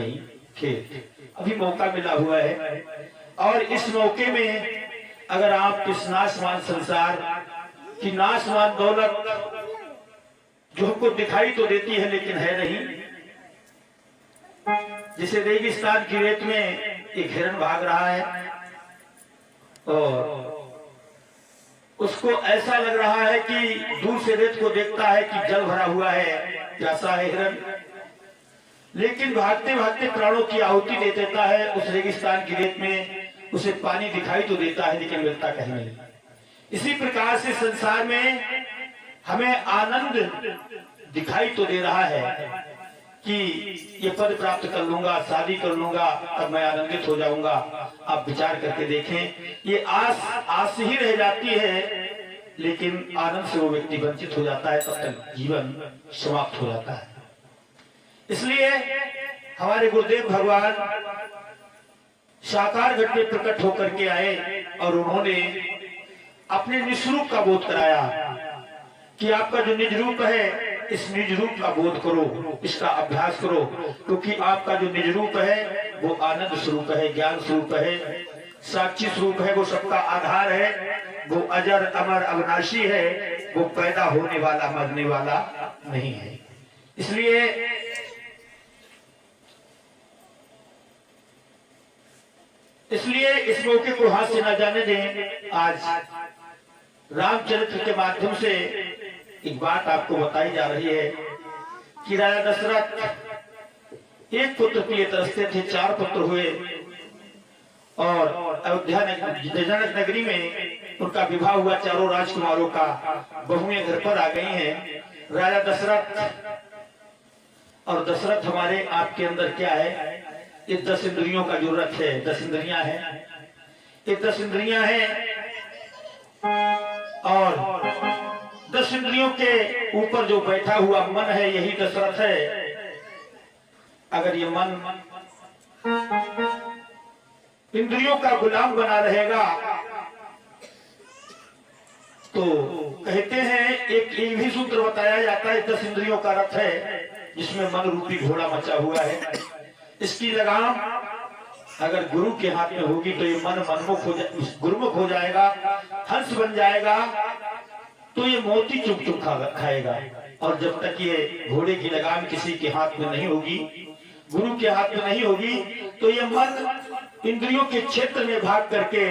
नहीं खेत, अभी मौका मिला हुआ है। और इस मौके में अगर आप इस नाशवान संसार की नाशवान दौलत जो हमको दिखाई तो देती है लेकिन है नहीं, जैसे रेगिस्तान की रेत में एक हिरण भाग रहा है और उसको ऐसा लग रहा है कि दूर से रेत को देखता है कि जल भरा हुआ है, प्यासा है हिरण, लेकिन भागते भागते प्राणों की आहुति दे देता है उस रेगिस्तान की रेत में। उसे पानी दिखाई तो देता है लेकिन मिलता कहीं नहीं। इसी प्रकार से संसार में हमें आनंद दिखाई तो दे रहा है कि ये पद प्राप्त कर लूंगा, शादी कर लूंगा, तब मैं आनंदित हो जाऊंगा। आप विचार करके देखें, ये आस ही रह जाती है, लेकिन आनंद से वो व्यक्ति वंचित हो जाता है, तब तक जीवन समाप्त हो जाता है। इसलिए हमारे गुरुदेव भगवान साकार घट में प्रकट होकर के आए और उन्होंने अपने निजरूप का बोध कराया कि आपका जो निज रूप है, इस निज रूप का बोध करो, इसका अभ्यास करो, क्योंकि आपका जो निज रूप है वो आनंद स्वरूप है, ज्ञान स्वरूप है, साक्षी स्वरूप है, वो सबका आधार है, वो अजर अमर अविनाशी है, वो पैदा होने वाला मरने वाला नहीं है। इसलिए इस मौके को हाथ से न जाने दें। आज रामचरित्र के माध्यम से एक बात आपको बताई जा रही है कि राजा दशरथ एक पुत्र के लिए तरसते थे, 4 पुत्र हुए और अयोध्या जनक नगरी में उनका विवाह हुआ, चारों राजकुमारों का, बहुएं घर पर आ गई हैं। राजा दशरथ, और दशरथ हमारे आपके अंदर क्या है, ये 10 इंद्रियों का जो रथ है, 10 इंद्रियां हैं, ये 10 इंद्रियां हैं और 10 इंद्रियों के ऊपर जो बैठा हुआ मन है, यही दशरथ है। अगर ये मन इंद्रियों का गुलाम बना रहेगा तो कहते हैं, एक ये भी सूत्र बताया जाता है, 10 इंद्रियों का रथ है जिसमें मन रूपी घोड़ा मचा हुआ है। इसकी लगाम अगर गुरु के हाथ में होगी तो ये मन गुरुमुख हो जाएगा, हंस बन जाएगा, तो ये मोती चुप चुप खाएगा। और जब तक ये घोड़े की लगाम किसी के हाथ में नहीं होगी, गुरु के हाथ में नहीं होगी, तो ये मन इंद्रियों के क्षेत्र में भाग करके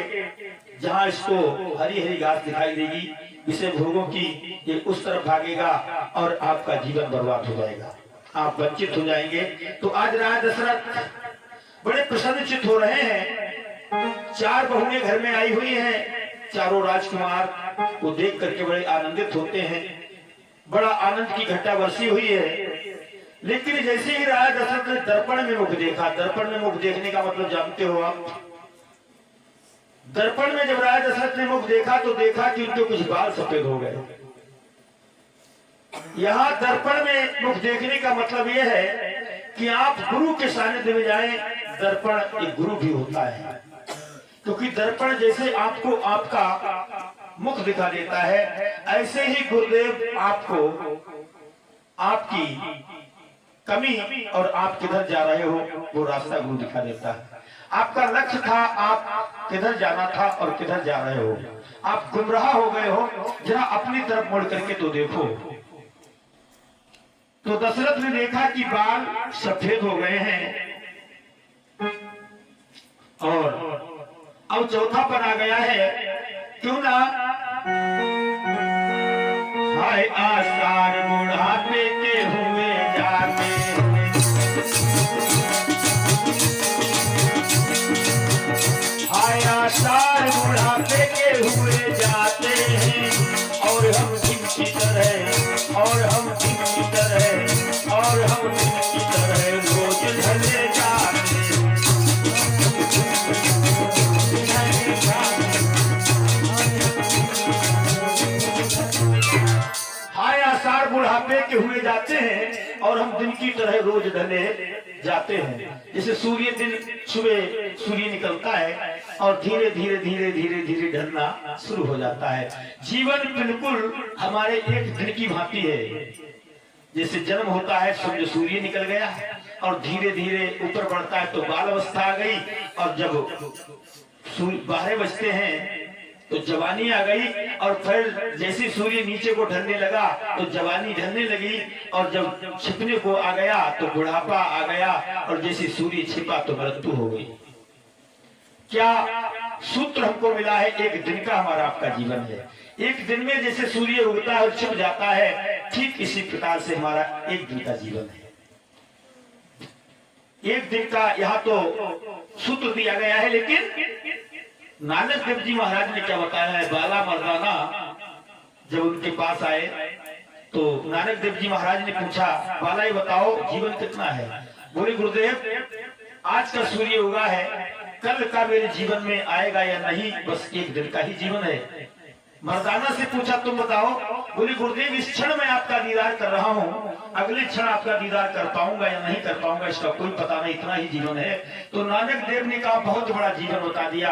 जहां इसको हरी हरी घास दिखाई देगी, इसे भोगों की, ये उस तरफ भागेगा और आपका जीवन बर्बाद हो जाएगा, आप वंचित हो जाएंगे। तो आज राजा दशरथ बड़े प्रसन्नचित हो रहे हैं, 4 बहुएं घर में आई हुई हैं, चारों राजकुमार को देख करके बड़े आनंदित होते हैं, बड़ा आनंद की घटा बरसी हुई है। लेकिन जैसे ही राजा दशरथ ने दर्पण में मुख देखा, दर्पण में मुख देखने का मतलब जानते हो आप, दर्पण में जब राजा दशरथ ने मुख देखा तो देखा कि उनके कुछ बाल सफेद हो गए। यहाँ दर्पण में मुख देखने का मतलब यह है कि आप गुरु के सानिध्य में जाएं। दर्पण एक गुरु भी होता है, क्योंकि दर्पण जैसे आपको आपका मुख दिखा देता है, ऐसे ही गुरुदेव आपको आपकी कमी और आप किधर जा रहे हो वो रास्ता गुरु दिखा देता है। आपका लक्ष्य था, आप किधर जाना था और किधर जा रहे हो, आप गुमराह हो गए हो, जरा अपनी तरफ मुड़ करके तो देखो। तो दशरथ ने देखा कि बाल सफेद हो गए हैं और अब चौथापन आ गया है, क्यों ना हाय आसार बुढ़ापे के हुए जाते, हाय आसार बुढ़ापे के हुए जाते हैं, और हम जिनकी तरह, और हम जिनकी तरह, और हम जिनकी तरह रोज ढले जाते। हाय आसार बुढ़ापे के हुए जाते हैं और हम दिन की तरह रोज ढले जाते हैं। जैसे सूर्य दिन सुबह सूर्य निकलता है और धीरे धीरे धीरे धीरे धीरे ढलना शुरू हो जाता है। जीवन बिल्कुल हमारे एक दिन की भांति है। जैसे जन्म होता है, समझो सूर्य निकल गया, और धीरे धीरे ऊपर बढ़ता है तो बाल अवस्था आ गई, और जब 12 बजते हैं तो जवानी आ गई, और फिर जैसे सूर्य नीचे को ढलने लगा तो जवानी ढलने लगी, और जब छिपने को आ गया तो बुढ़ापा आ गया, और जैसे सूर्य छिपा तो मृत्यु हो गई। क्या सूत्र हमको मिला है? एक दिन का हमारा आपका जीवन है। एक दिन में जैसे सूर्य उगता है और छिप जाता है, ठीक इसी प्रकार से हमारा एक दिन का जीवन है। एक दिन का यहाँ तो सूत्र दिया गया है, लेकिन नानक देव जी महाराज ने क्या बताया है? बाला मर्दाना जब उनके पास आए तो नानक देव जी महाराज ने पूछा, बाला ये बताओ जीवन कितना है? बोले गुरुदेव, आज का सूर्य उगा है, कल का मेरे जीवन में आएगा या नहीं, बस एक दिन का ही जीवन है। मर्दाना से पूछा, तुम बताओ? बोले गुरुदेव, इस क्षण में आपका दीदार कर रहा हूँ, अगले क्षण आपका दीदार कर पाऊंगा या नहीं कर पाऊंगा इसका कोई पता नहीं, इतना ही जीवन है। तो नानक देव ने कहा, बहुत बड़ा जीवन बता दिया।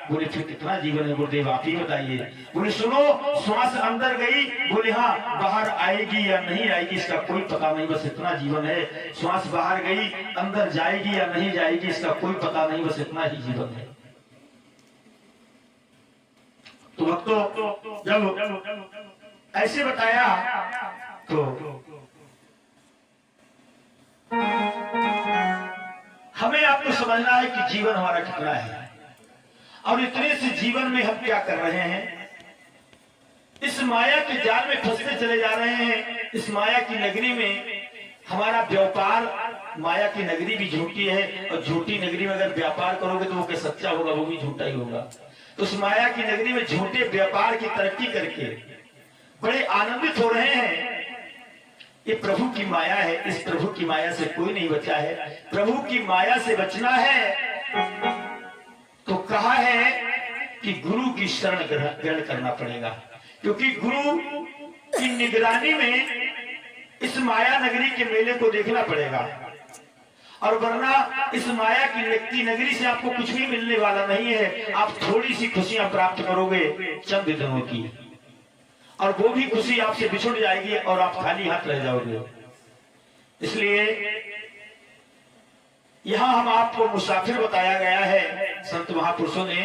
बोले फिर कितना जीवन है गुरुदेव, आप ही बताइए। बोले सुनो, श्वास अंदर गई, बोले हाँ, बाहर आएगी या नहीं आएगी इसका कोई पता नहीं, बस इतना जीवन है। श्वास बाहर गई, अंदर जाएगी या नहीं जाएगी इसका कोई पता नहीं, बस इतना ही जीवन है। तो भक्तों, जब ऐसे बताया तो हमें आपको समझना है कि जीवन हमारा कितना है, और इतने से जीवन में हम क्या कर रहे हैं। इस माया के जाल में फंसते चले जा रहे हैं। इस माया की नगरी में हमारा व्यापार, माया की नगरी भी झूठी है, और झूठी नगरी में अगर व्यापार करोगे तो वो क्या सच्चा होगा? वो भी झूठा ही होगा। तो उस माया की नगरी में झूठे व्यापार की तरक्की करके बड़े आनंदित हो रहे हैं। ये प्रभु की माया है, इस प्रभु की माया से कोई नहीं बचा है। प्रभु की माया से बचना है तो कहा है कि गुरु की शरण ग्रहण करना पड़ेगा, क्योंकि गुरु की निगरानी में इस माया नगरी के मेले को देखना पड़ेगा, और वरना इस माया की नगरी से आपको कुछ भी मिलने वाला नहीं है। आप थोड़ी सी खुशियां प्राप्त करोगे चंद दिनों की, और वो भी खुशी आपसे बिछुड़ जाएगी और आप खाली हाथ रह जाओगे। इसलिए यहाँ हम आपको मुसाफिर बताया गया है संत महापुरुषों ने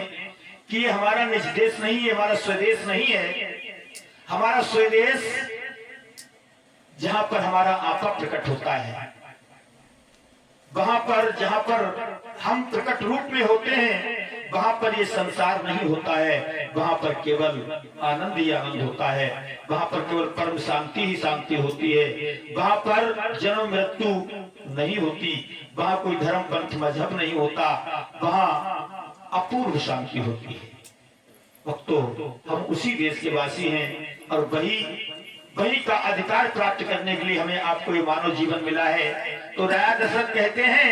कि ये हमारा निज देश नहीं है, हमारा स्वदेश नहीं है। हमारा स्वदेश जहां पर हमारा आपा प्रकट होता है, वहां पर जहां पर हम प्रकट रूप में होते हैं, वहां पर ये संसार नहीं होता है। वहां पर केवल आनंद ही आनंद होता है, वहां पर केवल परम शांति ही शांति होती है। वहां पर जन्म मृत्यु नहीं होती, वहां कोई धर्म पंथ मजहब नहीं होता, वहां अपूर्व शांति होती है। भक्तों, हम उसी देश के वासी हैं, और वही का अधिकार प्राप्त करने के लिए हमें आपको ये मानव जीवन मिला है। तो राजा दशरथ कहते हैं,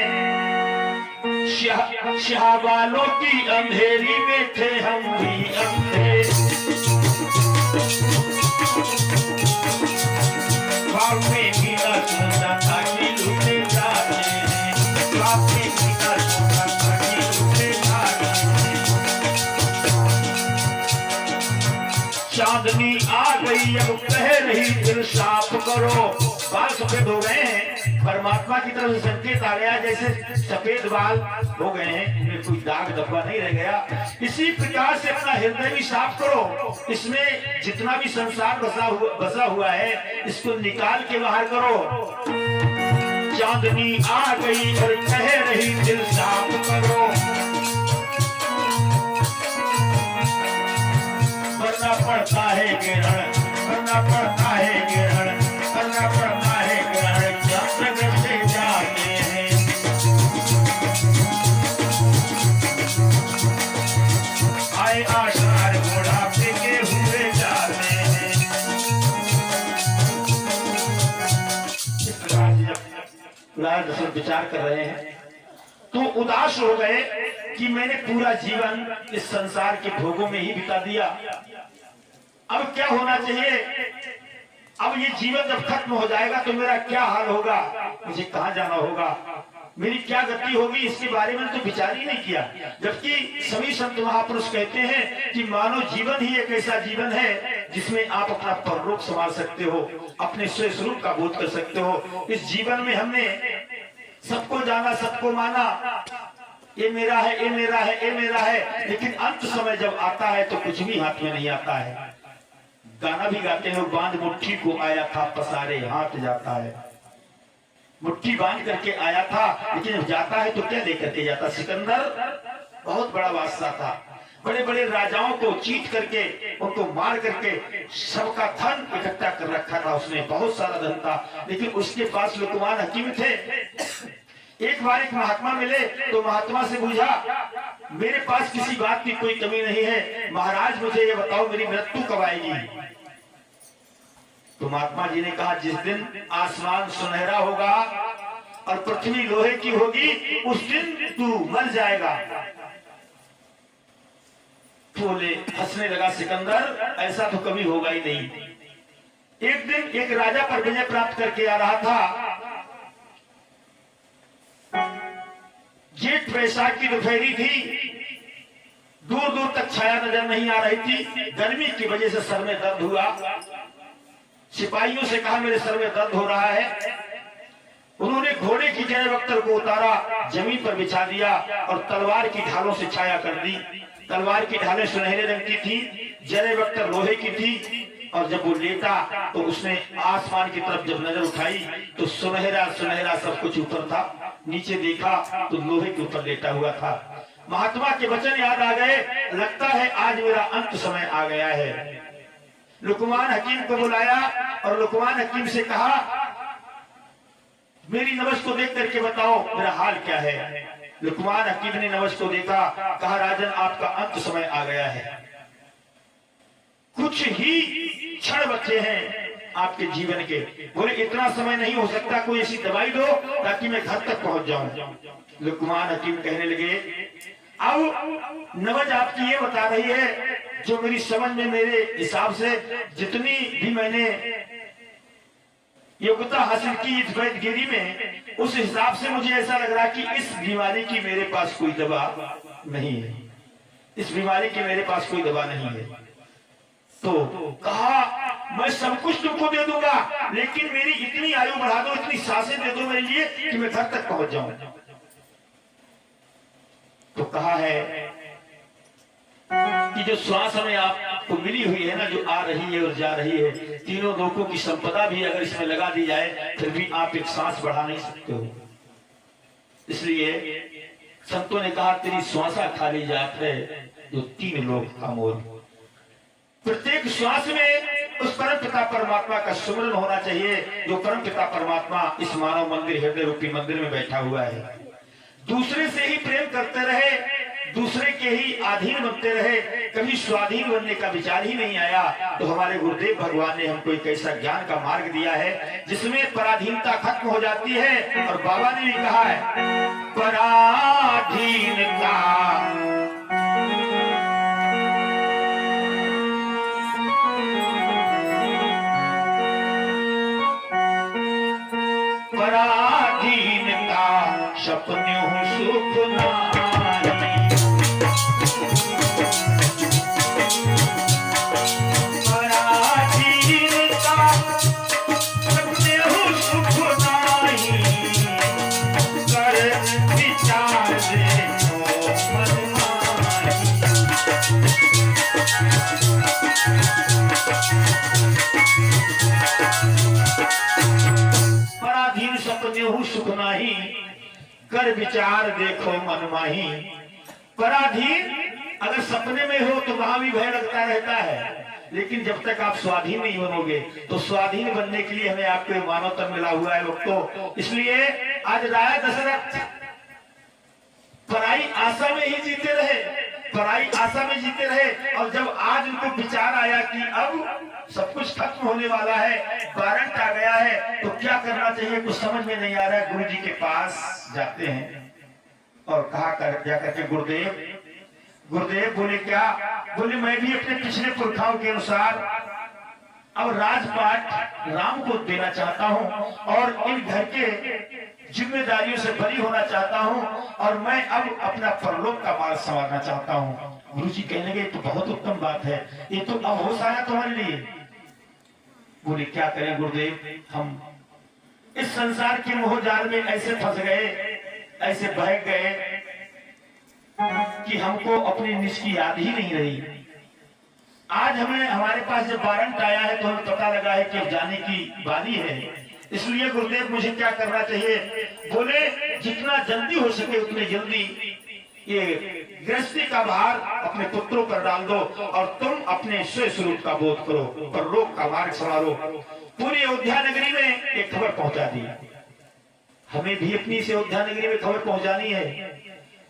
शाह वालों की अंधेरी में थे हम भी अंधे, बाप में भी न सोचा था कि लुटे जाने, बाप में भी न सोचा था कि लुटे जाने। चांदनी आ गई अब कह रही दिल साफ करो। बाल सफेद हो गए हैं, परमात्मा की तरफ से संकेत आ गया, जैसे सफेद बाल हो गए हैं, इनमें कोई दाग धब्बा नहीं रह गया। इसी प्रकार से अपना हृदय भी साफ करो, इसमें जितना भी संसार बसा हुआ है इसको निकाल के बाहर करो। चांदनी आ गई और कह रही दिल साफ करो, करना पड़ता है ग्रहण, करना पड़ता है ग्रहण, करना पड़ता है ग्रहण, जगत से जाते हैं। आए आषाढ़ बुढ़ापे के हुए जाते हैं। इस प्रकार जब विचार कर रहे हैं तो उदास हो गए कि मैंने पूरा जीवन इस संसार के भोगों में ही बिता दिया, अब क्या होना चाहिए? अब ये जीवन जब खत्म हो जाएगा तो मेरा क्या हाल होगा, मुझे कहां जाना होगा, मेरी क्या गति होगी, इसके बारे में तो विचार ही नहीं किया। जबकि सभी संत महापुरुष कहते हैं कि मानव जीवन ही एक ऐसा जीवन है जिसमें आप अपना परलोक संभाल सकते हो, अपने स्वयं स्वरूप का बोध कर सकते हो। इस जीवन में हमने सबको जाना, सबको माना, ये मेरा है, ये मेरा है, ये मेरा है। लेकिन अंत समय जब आता है तो कुछ भी हाथ में नहीं आता है। गाना भी गाते हैं, बांध मुट्ठी को आया था पसारे हाथ जाता है। मुट्ठी बांध करके आया था, लेकिन जब जाता है तो क्या लेकर के जाता। सिकंदर बहुत बड़ा बादशाह था, बड़े बड़े राजाओं को जीत करके, उनको मार करके सबका धन इकट्ठा कर रखा था उसने, बहुत सारा धन था। लेकिन उसके पास लुकमान हकीम थे। एक बार एक महात्मा मिले तो महात्मा से पूछा, मेरे पास किसी बात की कोई कमी नहीं है, महाराज मुझे ये बताओ मेरी मृत्यु कब आएगी। तो महात्मा जी ने कहा, जिस दिन आसमान सुनहरा होगा और पृथ्वी लोहे की होगी, उस दिन तू मर जाएगा। बोले, हंसने लगा सिकंदर, ऐसा तो कभी होगा ही नहीं। एक दिन एक राजा पर विजय प्राप्त करके आ रहा था। जेठ वैशाख की दोपहरी थी, दूर दूर तक छाया नजर नहीं आ रही थी। गर्मी की वजह से सर में दर्द हुआ। सिपाहियों से कहा, मेरे सर में दर्द हो रहा है। उन्होंने घोड़े की जय वक्तर को उतारा, जमीन पर बिछा दिया और तलवार की ढालों से छाया कर दी। तलवार की ढालें सुनहरे रंग की थी, जय वक्तर लोहे की थी। और जब वो लेटा तो उसने आसमान की तरफ जब नजर उठाई तो सुनहरा सुनहरा सब कुछ ऊपर था। नीचे देखा तो लोहे के ऊपर लेटा हुआ था। महात्मा के वचन याद आ गए, लगता है आज मेरा अंत समय आ गया है। लुकमान हकीम को बुलाया और लुकमान हकीम से कहा, मेरी नब्ज को देख करके बताओ मेरा हाल क्या है। लुकमान हकीम ने नब्ज को देखा, कहा, राजन आपका अंत समय आ गया है, कुछ ही क्षण बचे हैं आपके जीवन के। बोले, इतना समय नहीं हो सकता, कोई ऐसी दवाई दो ताकि मैं घर तक पहुंच जाऊं। लुकमान हकीम कहने लगे, अब नब्ज आपकी ये बता रही है, जो मेरी समझ में, मेरे हिसाब से जितनी भी मैंने योग्यता हासिल की इस वैद्यगिरी में, उस हिसाब से मुझे ऐसा लग रहा कि इस बीमारी की मेरे पास कोई दवा नहीं है। इस बीमारी की मेरे पास कोई दवा नहीं है। तो कहा, मैं सब कुछ तुमको दे दूंगा, लेकिन मेरी इतनी आयु बढ़ा दो, इतनी सांसें दे दो मेरे लिए कि मैं घर तक पहुंच जाऊं। तो कहा है कि जो श्वास हमें आपको मिली हुई है ना, जो आ रही है और जा रही है, तीनों लोगों की संपदा भी अगर इसमें लगा दी जाए फिर भी आप एक सांस बढ़ा नहीं सकते हो। इसलिए संतों ने कहा, तेरी श्वासा खाली जात है जो 3 लोग का मोल। प्रत्येक श्वास में उस परम पिता परमात्मा का सुमरन होना चाहिए, जो परम पिता परमात्मा इस मानव मंदिर, हृदय रूपी मंदिर में बैठा हुआ है। दूसरे से ही प्रेम करते रहे, दूसरे के ही अधीन बनते रहे, कभी स्वाधीन बनने का विचार ही नहीं आया। तो हमारे गुरुदेव भगवान ने हमको एक ऐसा ज्ञान का मार्ग दिया है जिसमें पराधीनता खत्म हो जाती है। और बाबा ने भी कहा है, पराधीनता पराधीनता सपन्यों सुख नारी। पराधीनता सपन्यों सुख नारी, कर विचार देखो मनमानी। पराधीन सपन्यों सुख नाही, कर विचार देखो मनमाही। पराधीन अगर सपने में हो तो वहां भी भय लगता रहता है, लेकिन जब तक आप स्वाधीन नहीं बनोगे, तो स्वाधीन बनने के लिए हमें आपको मानव तन मिला हुआ है भक्तों। इसलिए आज राजा दशरथ पराई आशा में ही जीते रहे, पराई आशा में जीते रहे। और जब आज उनको विचार आया कि अब सब कुछ खत्म होने वाला है, वारंट आ गया है, तो क्या करना चाहिए कुछ समझ में नहीं आ रहा है। गुरु जी के पास जाते हैं और कहा कर जाकर के, गुरुदेव बोले क्या? बोले, मैं भी अपने पिछले पुरखाओं के अनुसार अब राजपाट राम को देना चाहता हूँ और इन घर के जिम्मेदारियों से बरी होना चाहता हूँ, और मैं अब अपना परलोक का मार्ग संवारना चाहता हूँ। गुरु जी कहने लगे, तो बहुत उत्तम बात है, ये तो अब होश आया तुम्हारे लिए। बोले, क्या करें गुरुदेव, हम इस संसार के मोहजाल में ऐसे फंस गए, ऐसे बह गए कि हमको अपनी निज की याद ही नहीं रही। आज हमारे पास जब वारंट आया है तो हमें पता लगा है कि अब जाने की बारी है। इसलिए गुरुदेव मुझे क्या करना चाहिए? बोले जितना जल्दी हो सके उतने जल्दी ये गृहस्थी का भार अपने पुत्रों पर डाल दो और तुम अपने स्वयं स्वरूप का बोध करो, परलोक का मार्ग संवारो। पूरी अयोध्या नगरी में एक खबर पहुंचा दी। हमें भी अपनी इस अयोध्या नगरी में खबर पहुंचानी है।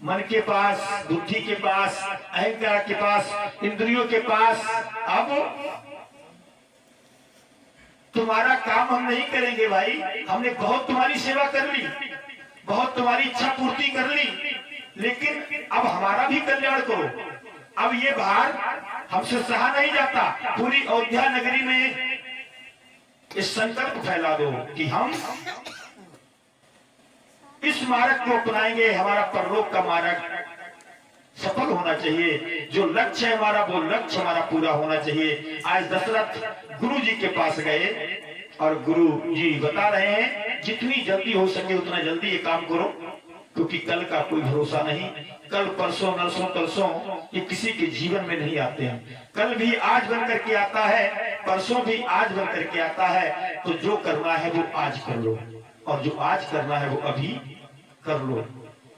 मन के पास, बुद्धि के पास, अहंकार के पास, इंद्रियों के पास अब तुम्हारा काम हम नहीं करेंगे भाई। हमने बहुत तुम्हारी सेवा कर ली, बहुत तुम्हारी इच्छा पूर्ति कर ली, लेकिन अब हमारा भी कल्याण करो। अब ये भार हमसे सहा नहीं जाता। पूरी अयोध्या नगरी में इस संकल्प फैला दो कि हम इस मार्ग को अपनाएंगे। हमारा परलोक का मार्ग सफल होना चाहिए। जो लक्ष्य है हमारा, वो लक्ष्य हमारा पूरा होना चाहिए। आज दशरथ गुरु जी के पास गए और गुरु जी बता रहे हैं जितनी जल्दी हो सके उतना जल्दी ये काम करो, क्योंकि कल का कोई भरोसा नहीं। कल परसों नरसों तरसों ये किसी के जीवन में नहीं आते हैं। कल भी आज बन करके आता है, परसों भी आज बन करके आता है। तो जो करना है वो आज कर लो, और जो आज करना है वो अभी कर लो,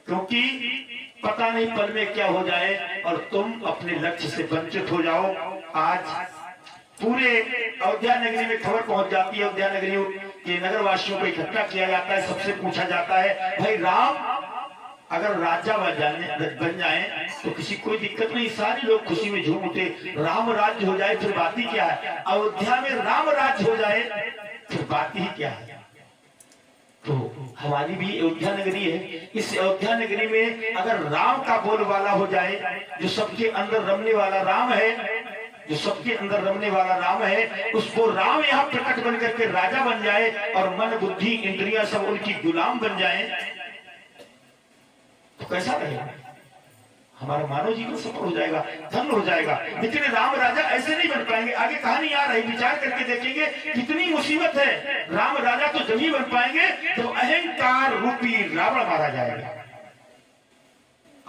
क्योंकि पता नहीं पल में क्या हो जाए और तुम अपने लक्ष्य से वंचित हो जाओ। आज पूरे अयोध्या नगरी में खबर पहुंच जाती है। अयोध्या नगरी के नगर वासियों को इकट्ठा किया जाता है, सबसे पूछा जाता है भाई राम अगर राजा बन जाए तो किसी कोई दिक्कत नहीं, सारे लोग खुशी में झूम उठे। राम राज्य हो जाए फिर बात ही क्या है? अयोध्या में राम राज्य हो जाए फिर बात ही क्या है? तो हमारी भी अयोध्या नगरी है। इस अयोध्या नगरी में अगर राम का बोलबाला हो जाए, जो सबके अंदर रमने वाला राम है, जो सबके अंदर रमने वाला राम है, उसको राम यहाँ प्रकट बन करके राजा बन जाए और मन बुद्धि इंद्रियां सब उनकी गुलाम बन जाए, तो कैसा रहेगा? हमारा मानव जीवन सफल हो जाएगा, धन्य हो जाएगा। लेकिन राम राजा ऐसे नहीं बन पाएंगे। आगे कहानी आ रही, विचार करके देखेंगे कितनी मुसीबत है। राम राजा तो जब ही बन पाएंगे तो अहंकार रूपी रावण मारा जाएगा।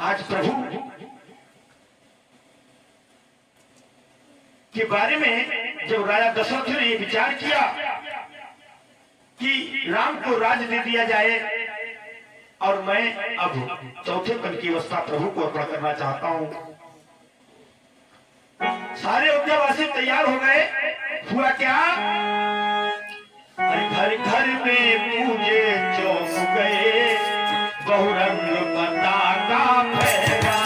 आज प्रभु के बारे में जब राजा दशरथ ने विचार किया कि राम को राज्य दे दिया जाए और मैं अब चौथे पद की अवस्था प्रभु को अर्पण करना चाहता हूं, सारे अयोध्यावासी तैयार हो गए। हुआ क्या? घर घर में पूजे चौक गए, बहुरंग पताका फहरा।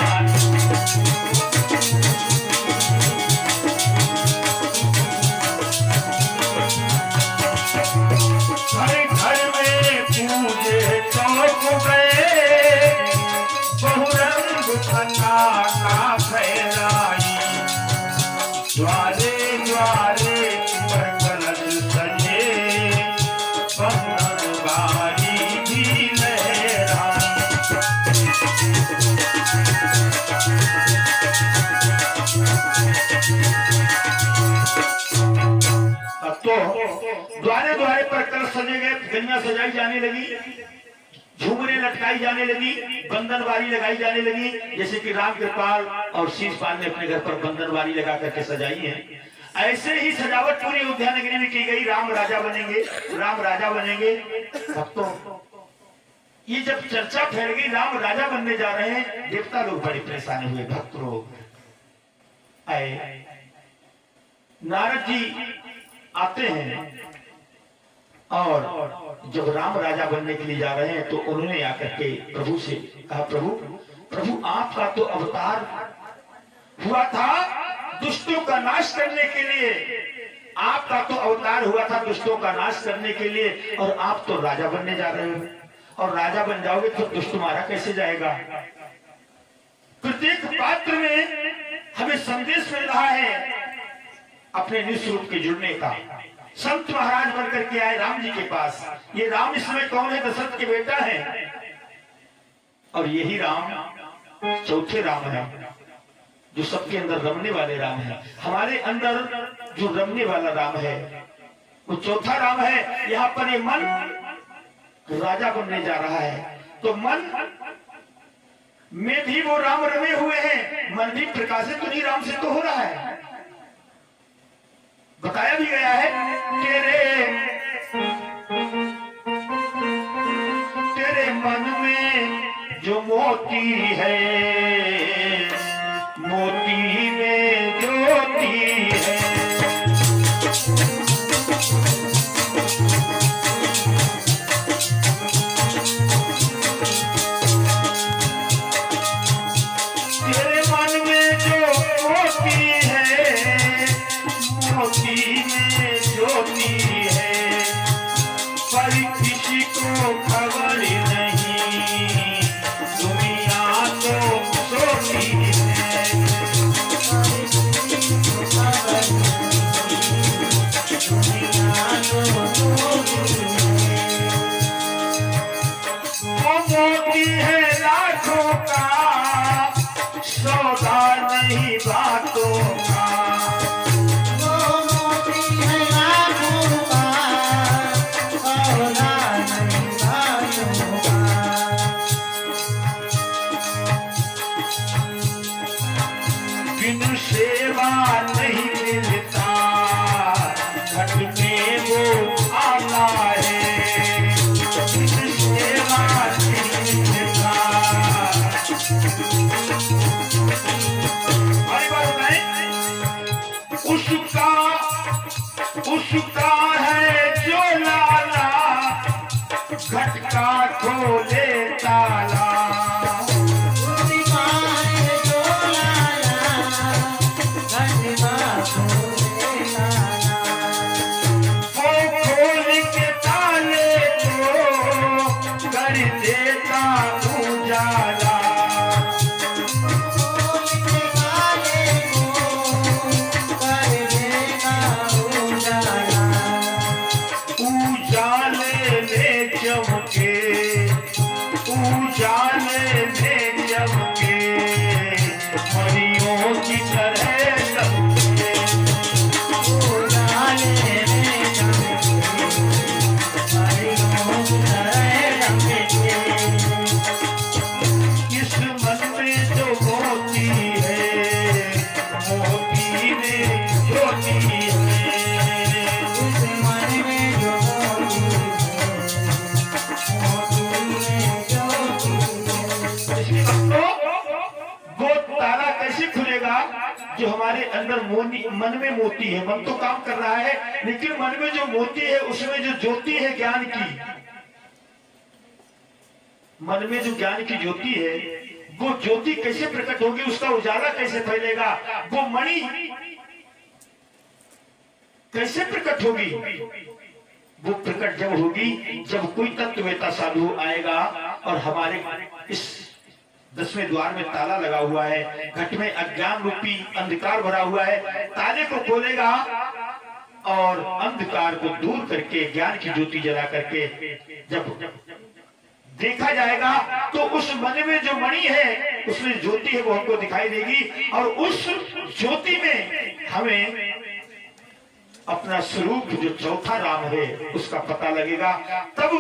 द्वारे द्वारे पर कलश सजे, बारी भी लहरा। अब तो द्वारे द्वारे पर कलश सजे गए, गलियां सजाई जाने लगी, झूमरे लटकाई जाने लगी, बंधनवारी लगाई जाने लगी। जैसे कि राम कृपाल और शीशपाल ने अपने घर पर बंधनवारी लगा करके सजाई है, ऐसे ही सजावट पूरी अयोध्या नगरी में की गई। राम राजा बनेंगे, राम राजा बनेंगे। भक्तों, ये जब चर्चा फैल गई राम राजा बनने जा रहे हैं, देवता लोग बड़े परेशान हुए, भक्त लोग आए। नारद जी आते हैं और जब राम राजा बनने के लिए जा रहे हैं तो उन्होंने आकर के प्रभु से कहा, प्रभु आपका तो अवतार हुआ था दुष्टों का नाश करने के लिए, आपका तो अवतार हुआ था दुष्टों का नाश करने के लिए, और आप तो राजा बनने जा रहे हो, और राजा बन जाओगे तो दुष्ट मारा कैसे जाएगा? प्रत्येक पात्र में हमें संदेश मिल रहा है अपने निज रूप के जुड़ने का। संत महाराज बनकर के आए राम जी के पास। ये राम इस समय कौन है? दशरथ के बेटा है, और यही राम चौथे राम है, जो सबके अंदर रमने वाले राम है। हमारे अंदर जो रमने वाला राम है वो चौथा राम है। यहाँ पर ये मन तो राजा बनने जा रहा है, तो मन में भी वो राम रमे हुए हैं, मन भी प्रकाशित तो नहीं राम से तो हो रहा है। बताया भी गया है, तेरे मन में जो मोती है, मोती में ज्योति है। तेरे मन में जो मोती है, मोती में ज्योति है, पर किसी को खबर नहीं, दुनिया तो सोती है। वो मोती है लाखों का, सौदा नहीं बातों का। बिनु सेवा नहीं मिलता, घट में वो आला है। बिनु सेवा नहीं मिलता। अरे बात बताएं, उसका है जो लाला, घट का खोले ताला। जो हमारे अंदर मन में मोती है, मन तो काम कर रहा है, लेकिन मन में जो मोती है उसमें जो ज्योति है ज्ञान की, मन में जो ज्ञान की ज्योति है, वो ज्योति कैसे प्रकट होगी, उसका उजाला कैसे फैलेगा, वो मणि कैसे प्रकट होगी। वो प्रकट जब होगी जब कोई तत्ववेता साधु आएगा और हमारे इस 10वें द्वार में ताला लगा हुआ है, घट में अज्ञान रूपी अंधकार भरा हुआ है, ताले को खोलेगा और अंधकार को दूर करके ज्ञान की ज्योति जला करके जब देखा जाएगा तो उस मन में जो मणि है, उसमें ज्योति है, वो हमको दिखाई देगी और उस ज्योति में हमें अपना स्वरूप जो चौथा राम है उसका पता लगेगा। तब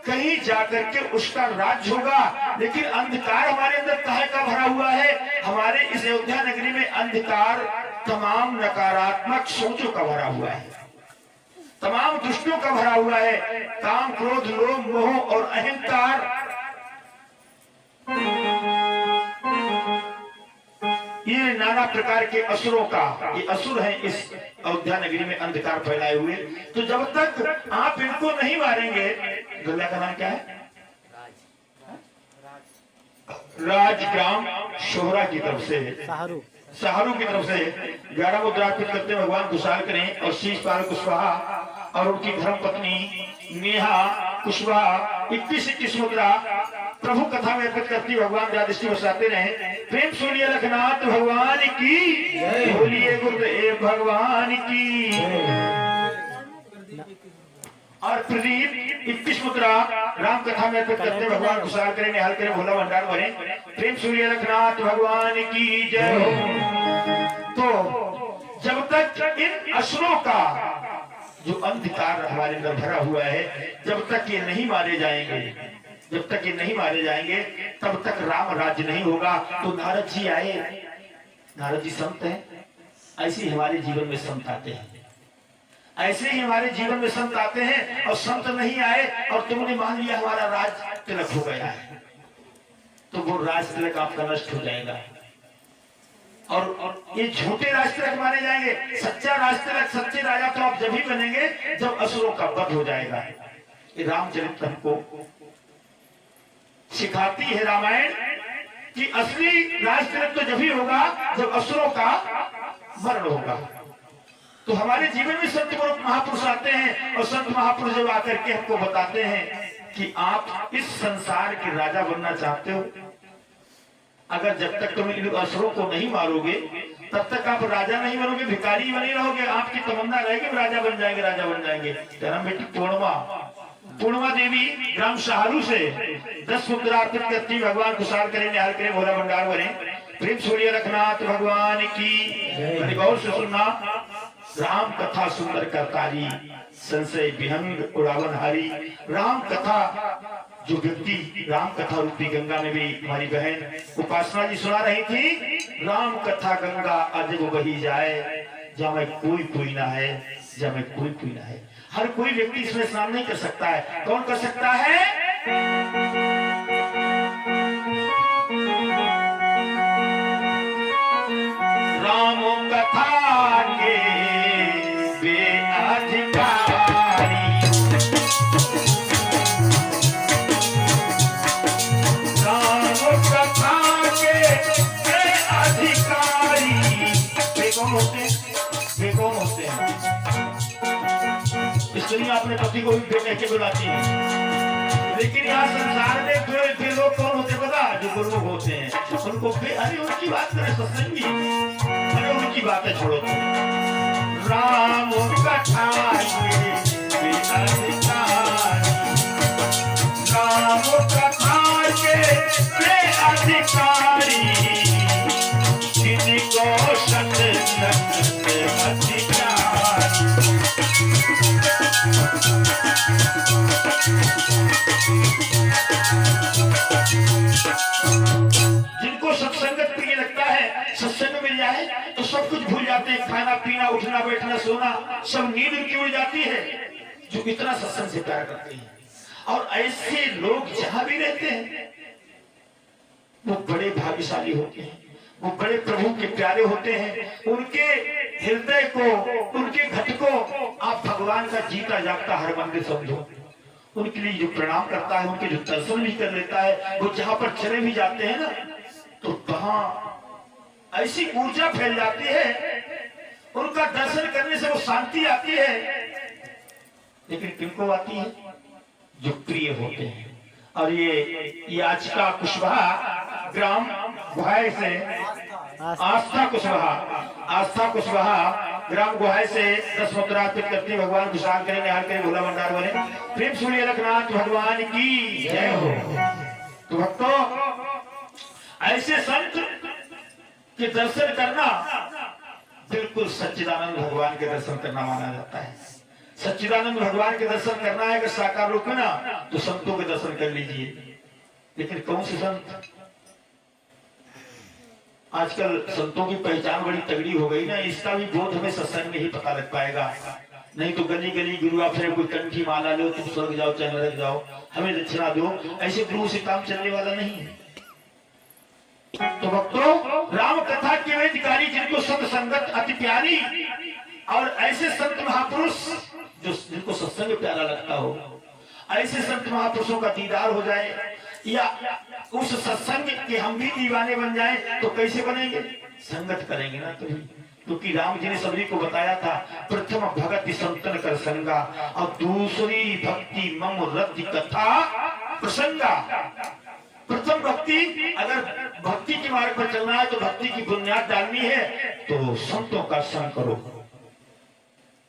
कहीं जाकर के उसका राज होगा। लेकिन अंधकार हमारे अंदर काहे का भरा हुआ है, हमारे इस अयोध्या नगरी में अंधकार तमाम नकारात्मक सोचों का भरा हुआ है, तमाम दुष्टों का भरा हुआ है, काम क्रोध लोभ मोह और अहंकार, ये नाना प्रकार के असुरों का, ये असुर हैं इस अयोध्या नगरी में अंधकार फैलाए हुए। तो जब तक आप इनको नहीं मारेंगे, गल्ला का नाम क्या है, राजग्राम शोहरा की तरफ से, सहारू की तरफ से 11 मुद्रा अर्पित करते भगवान कुशाल करें और शीश पाल कुशवाहा और उनकी धर्म पत्नी नेहा कुशवाहा 21 मुद्रा प्रभु कथा में अर्पित करती भगवान दृष्टि बसाते रहे। प्रेम सुनिए लखनाथ भगवान की, बोलिए गुरुदेव भगवान की। और प्रदीप 21 मुद्रा राम कथा में अर्पित करते भगवान कुशाल करें, निहाल करें, भोला भंडार भरे। प्रेम सूर्य लखनाथ भगवान की जय हो। तो जब तक इन असुरों का जो अंधकार हमारे अंदर भरा हुआ है, जब तक ये नहीं मारे जाएंगे, जब तक ये नहीं मारे जाएंगे तब तक राम राज्य नहीं होगा। तो नारद जी आए, नारद जी संत हैं, ऐसे ही हमारे जीवन में संत आते हैं, ऐसे ही हमारे जीवन में संत आते हैं। और संत नहीं आए और तुमने मान लिया हमारा राज तिलक हो गया है, तो वो राज तिलक आपका नष्ट हो जाएगा। और ये झूठे राज तिलक माने जाएंगे। सच्चा राज तिलक, सच्चे राजा तो आप जब ही बनेंगे जब असुरों का वध हो जाएगा। ये रामचरित हमको सिखाती है रामायण कि असली राज तिलक तो जब ही होगा जब असुरों का मरण होगा। तो हमारे जीवन में संत महापुरुष आते हैं और संत महापुरुष जब आकर के हमको बताते हैं कि आप इस संसार के राजा बनना चाहते हो, अगर जब तक तुम इन असुरों को नहीं मारोगे तब तक आप राजा नहीं बनोगे, भिखारी बने रहोगे। आपकी तमन्ना रहेगी राजा बन जाएंगे, राजा बन जाएंगे। तेरा बेटी पूर्णिमा देवी ग्राम शाहरू से 10 मुद्रा अर्पित करती, भगवान खुशहाल करे, निहाल करे, भोला भंडार भरे। प्रेम सूर्य रखनाथ भगवान की गौर से सुनना। राम कथा सुंदर करतारी, संशय विहंग उड़ावन हारी। राम कथा जो व्यक्ति राम कथा रूपी गंगा में भी हमारी बहन उपासना जी सुना रही थी, राम कथा गंगा अजब बही जाए, जहाँ कोई ना है, जहाँ कोई ना है। हर कोई व्यक्ति इसमें स्नान नहीं कर सकता है। कौन कर सकता है? राम कथा के बेअधिकारी, राम कथा के बेअधिकारी। वे कौन होते हैं? स्त्री अपने पति को भी बेटे के बुलाती है, लेकिन यहाँ संसार में फिर लोग कौन होते पता? जो गुरुमुख होते हैं। उनको अरे उनकी बात करें सत्संगी, अरे उनकी बातें छोड़ो। राम कथा के अधिकारी, राम कथा के अधिकारी, जिनको सत अधिकारी। जिनको सत्संगत प्रिय लगता है, सत्संग मिल जाए तो सब कुछ भूल जाते हैं। खाना पीना, उठना बैठना सोना, सब नींद उनकी उड़ जाती है, जो इतना सत्संग से प्यार करते हैं। और ऐसे लोग जहां भी रहते हैं वो बड़े भाग्यशाली होते हैं, वो बड़े प्रभु के प्यारे होते हैं। उनके हृदय को, उनके घट को आप भगवान का जीता जागता हर मंदिर समझो। उनके लिए जो प्रणाम करता है, उनके जो दर्शन भी कर लेता है, वो जहां पर चले भी जाते हैं ना, तो वहां ऐसी ऊर्जा फैल जाती है, उनका दर्शन करने से वो शांति आती है। लेकिन किनको आती है? जो प्रिय होते हैं। और ये आज का कुशवाहा ग्राम गुहाय से, आस्था कुशवाहा ग्राम गुहाय से 10 मुद्रा अर्पित करती, भगवान खुशहाल करे, निहाल करे, भोला भंडार बने। प्रेम सूर्य रखनाथ भगवान की जय हो। तो भक्तों, ऐसे संत के दर्शन करना बिल्कुल सच्चिदानंद भगवान के दर्शन करना माना जाता है। सच्चिदानंद भगवान के दर्शन करना है कि साकार रूप में ना, तो संतों के दर्शन कर लीजिए। लेकिन कौन से संत? आजकल संतों की पहचान बड़ी तगड़ी हो गई ना, इसका भी बोध हमें सत्संग में ही पता लग पाएगा। नहीं तो गली गली गुरुआ फिर कोई कंठी माला लो, तुम स्वर्ग जाओ चाहे नरक जाओ, हमें दक्षिणा दो, ऐसे गुरु से काम चलने वाला नहीं है। तो भक्तों, राम कथा के अधिकारी, जिनको सत्संगत अति प्यारी, और ऐसे संत महापुरुष जो जिनको सत्संग प्यारा लगता हो, ऐसे संत महापुरुषों का दीदार हो जाए, या उस सत्संग के हम भी दीवाने बन जाएं, तो कैसे बनेंगे? संगत करेंगे ना तभी। क्योंकि राम जी ने सभी को बताया था, प्रथम भगति संतन कर संगा, और दूसरी भक्ति मम रति कथा प्रसंगा। प्रथम भक्ति, अगर भक्ति के मार्ग पर चलना है तो भक्ति की बुनियाद डालनी है, तो संतों का संग करो।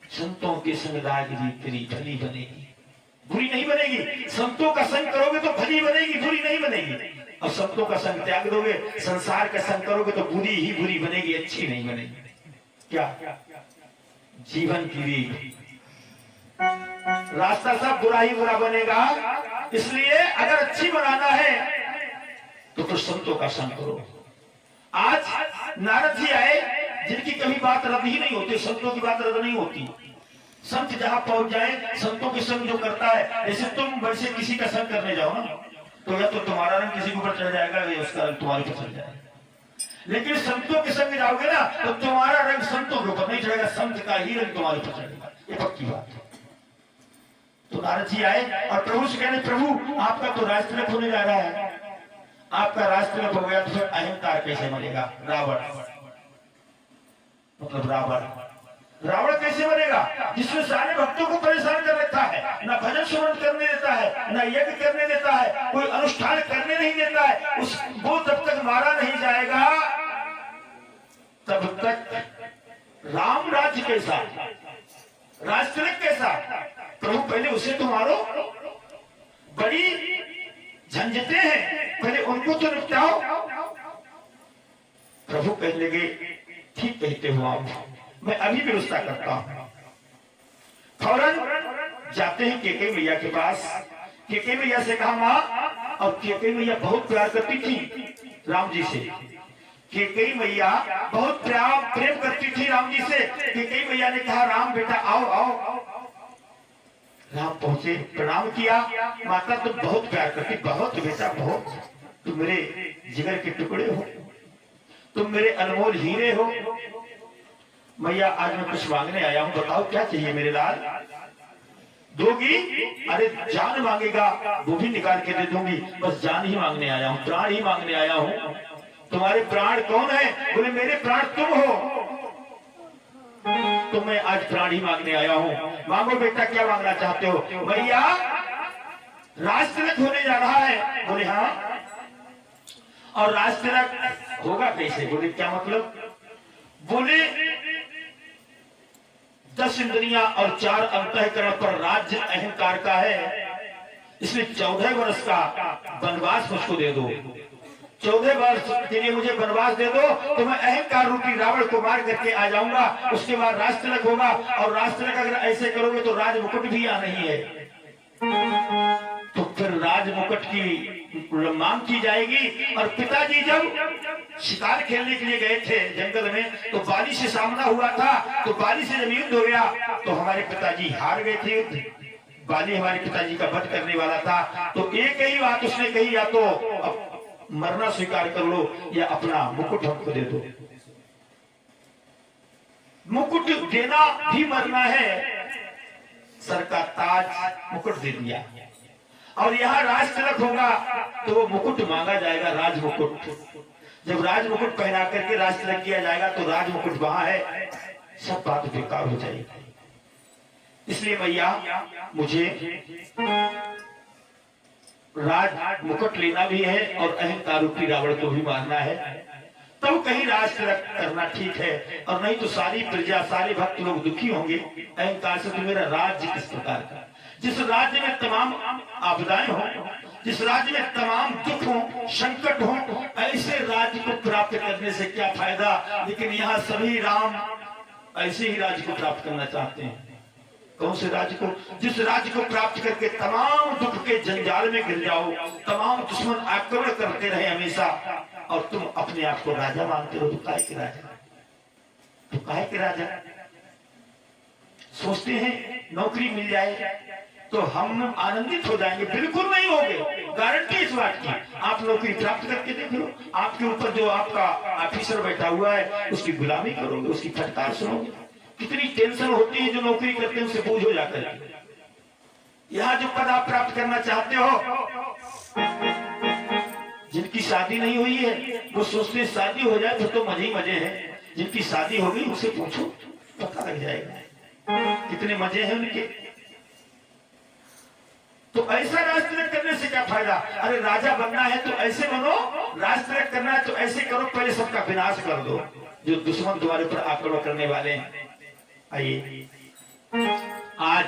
संतों के संग राजरी तेरी भली बनेगी, बुरी नहीं बनेगी। संतों का संग करोगे तो भली बनेगी, बुरी नहीं बनेगी। और संतों का संग त्याग दोगे, संसार का संग करोगे तो बुरी ही बुरी बनेगी, अच्छी नहीं बनेगी। क्या जीवन की रीत, रास्ता सब बुरा ही बुरा बनेगा। इसलिए अगर अच्छी बनाना है तो संतों का संग करो। आज नारद जी आए, जिनकी कभी बात रद्द ही नहीं होती, संतों की बात रद्द नहीं होती। संत जहां पहुंच जाए, संतों के संग जो करता है, जैसे तुम वैसे किसी का संग करने जाओ ना, तो या तो तुम्हारा रंग किसी के ऊपर चढ़ जाएगा या उसका रंग तुम्हारे ऊपर चढ़ जाएगा। लेकिन संतों के संग जाओगे ना, तो तुम्हारा रंग संतों के ऊपर नहीं चढ़ेगा, संत का ही रंग तुम्हारे ऊपर चढ़ेगा। ये पक्की बात है। तो नारद जी आए और प्रभु से कहने, प्रभु आपका तो राज तिलक होने जा रहा है, आपका राज तिलक हो गया तो फिर अहंकार कैसे मरेगा? रावण मतलब रावण कैसे बनेगा? जिसने सारे भक्तों को परेशान कर रखा है, ना भजन सुमन करने देता है, ना यज्ञ करने देता है, कोई अनुष्ठान करने नहीं देता है। वो जब तक मारा नहीं जाएगा तब तक राम राज्य कैसा, राज तिलक कैसा? प्रभु पहले उसे तो मारो, बड़ी झंझटें हैं, पहले उनको तो निपटाओ। प्रभु कहने लगे, ठीक कहते हो आप, मैं अभी व्यवस्था करता हूं। फौरन जाते हैं केके मैया के पास। केके मैया से कहा, माँ, और केके मैया बहुत प्यार करती थी राम जी से। केके मैया बहुत प्रेम करती थी राम जी से। केके मैया ने कहा, राम बेटा आओ आओ। राम पहुंचे, प्रणाम किया। माता तुम बहुत प्यार करती, बहुत बेटा बहुत, तुम मेरे जिगर के टुकड़े हो, तुम मेरे अनमोल हीरे हो। मैया आज मैं कुछ मांगने आया हूं, बताओ क्या चाहिए मेरे लाल? दोगी? अरे जान मांगेगा वो भी निकाल के दे दूंगी, बस जान ही मांगने आया हूं, प्राण ही मांगने आया हूं। तुम्हारे प्राण कौन है? बोले मेरे प्राण तुम हो। तो मैं आज प्राण ही मांगने आया हूं। मांगो बेटा, क्या मांगना चाहते हो? मैया राज तिलक होने जा रहा है। बोले हाँ, और राज तिलक होगा कैसे? बोले क्या मतलब? बोले 10 इंद्रियां और 4 अंतःकरण पर राज्य अहंकार का है, इसलिए 14 वर्ष का वनवास मुझको दे दो। 14 वर्ष के लिए मुझे वनवास दे दो, तो मैं अहंकार रूपी रावण को मार करके आ जाऊंगा। उसके बाद राज तिलक होगा, और राज तिलक अगर ऐसे करोगे तो राज मुकुट भी यहाँ नहीं है, तो फिर राज मुकुट की मांग की जाएगी। और पिताजी जब शिकार खेलने के लिए गए थे जंगल में, तो बाली से सामना हुआ था, तो बाली से जब युद्ध हो गया तो हमारे पिताजी हार गए थे युद्ध। बाली हमारे पिताजी का वध करने वाला था, तो एक ही बात उसने कही, या तो मरना स्वीकार कर लो या अपना मुकुट हमको दे दो। मुकुट देना भी मरना है, सर का ताज मुकुट दे दिया। और यहाँ राज तिलक होगा तो वो मुकुट मांगा जाएगा, राज मुकुट। जब राज मुकुट पहना करके राज तिलक किया जाएगा तो राज मुकुट वहां है, सब बात बेकार हो जाएगी। इसलिए मैया मुझे राज मुकुट लेना भी है और अहंकार रूपी रावण को भी मारना है, तब कहीं राज तिलक करना ठीक है। और नहीं तो सारी प्रजा, सारे भक्त लोग दुखी होंगे अहंकार से। तो मेरा राज्य किस प्रकार का? जिस राज्य में तमाम आपदाएं हो, जिस राज्य में तमाम दुख हो, संकट हो, ऐसे राज्य को प्राप्त करने से क्या फायदा? लेकिन यहाँ सभी राम ऐसे ही राज्य को प्राप्त करना चाहते हैं। कौन से राज्य को? जिस राज्य को प्राप्त करके तमाम दुख के जंजाल में गिर जाओ, तमाम दुश्मन आक्रमण करते रहे हमेशा, और तुम अपने आप को राजा मानते हो। तो काहे के राजा? तो काहे के राजा? सोचते हैं नौकरी मिल जाए तो हम आनंदित हो जाएंगे। बिल्कुल नहीं होगे, गारंटी इस बात की। आप नौकरी प्राप्त करके देख लो, आपके ऊपर जो आपका ऑफिसर बैठा हुआ है उसकी गुलामी करोगे, उसकी फटकार सुनोगे। कितनी टेंशन होती है जो नौकरी करते हैं, उससे बोझ हो जाकर के। यहाँ जो पद आप प्राप्त करना चाहते हो, जिनकी शादी नहीं हुई है वो सोचते हैं शादी हो जाए तो मजे ही मजे हैं। जिनकी शादी हो गई उसे पूछो, पता लग जाएगा कितने मजे हैं उनके। तो ऐसा राज तिलक करने से क्या फायदा? अरे राजा बनना है तो ऐसे बनो, राज तिलक करना है तो ऐसे करो, पहले सबका विनाश कर दो जो दुश्मन तुम्हारे ऊपर आक्रमण करने वाले हैं। आइए आज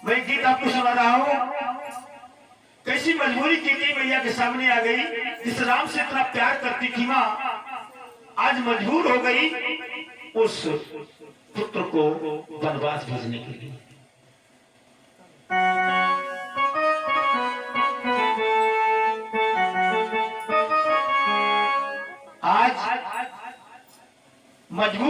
मैं गीत आपको सुना रहा हूं। कैसी मजबूरी केके मैया के सामने आ गई, जिस राम से इतना प्यार करती थी मां, आज मजबूर हो गई उस पुत्र को वनवास भेजने के लिए। आज मजबूर